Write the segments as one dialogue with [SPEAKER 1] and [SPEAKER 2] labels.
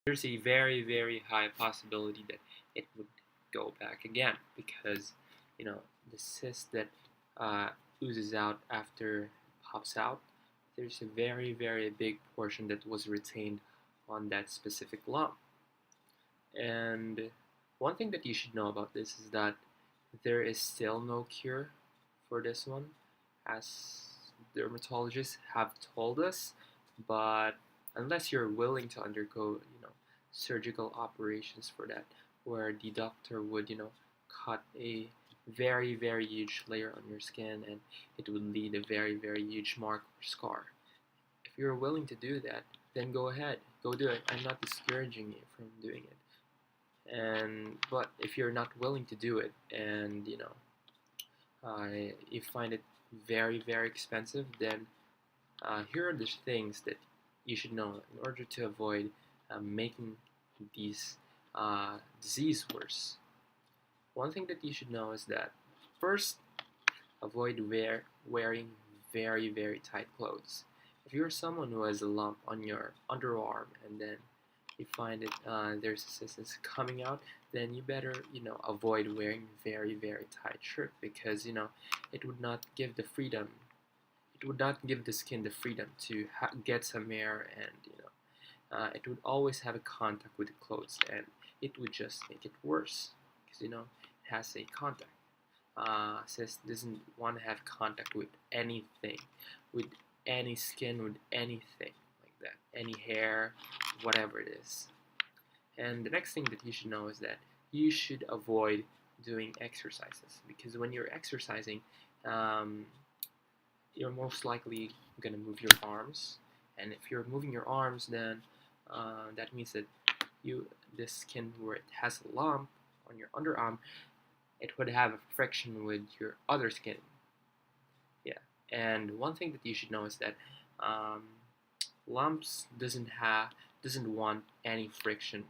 [SPEAKER 1] there's a very high possibility that it would go back again because the cyst that uh, oozes out after it pops out, there's a very big portion that was retained on that specific lump. And one thing that you should know about this is that there is still no cure for this one, as dermatologists have told us. But unless you're willing to undergo, surgical operations for that, where the doctor would, cut a very huge layer on your skin, and it would leave a very huge mark or scar. If you're willing to do that, then go ahead, go do it. I'm not discouraging you from doing it. And but if you're not willing to do it, and you find it very expensive, then here are the things that you should know in order to avoid making these disease worse. One thing that you should know is that first, avoid wearing very tight clothes. If you're someone who has a lump on your underarm and then you find it there's a cyst coming out, then you better avoid wearing very tight shirt, because it would not give the freedom. It would not give the skin the freedom to get some air, and it would always have a contact with the clothes, and it would just make it worse because it has a contact. Cyst doesn't want to have contact with anything, with any skin, with anything like that, any hair, whatever it is. And the next thing that you should know is that you should avoid doing exercises, because when you're exercising, um, you're most likely going to move your arms, and if you're moving your arms, then that means that the skin where it has a lump on your underarm, it would have a friction with your other skin. Yeah, and one thing that you should know is that um, lumps doesn't want any friction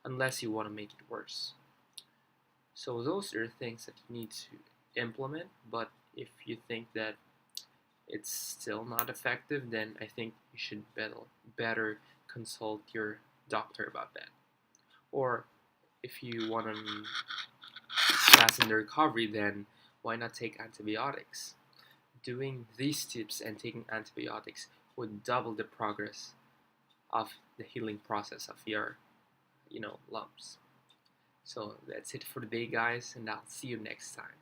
[SPEAKER 1] unless you want to make it worse. So those are things that you need to implement. But if you think that it's still not effective, then I think you should better consult your doctor about that. Or if you want to fasten the recovery, then why not take antibiotics? Doing these tips and taking antibiotics would double the progress of the healing process of your, lumps. So that's it for today, guys, and I'll see you next time.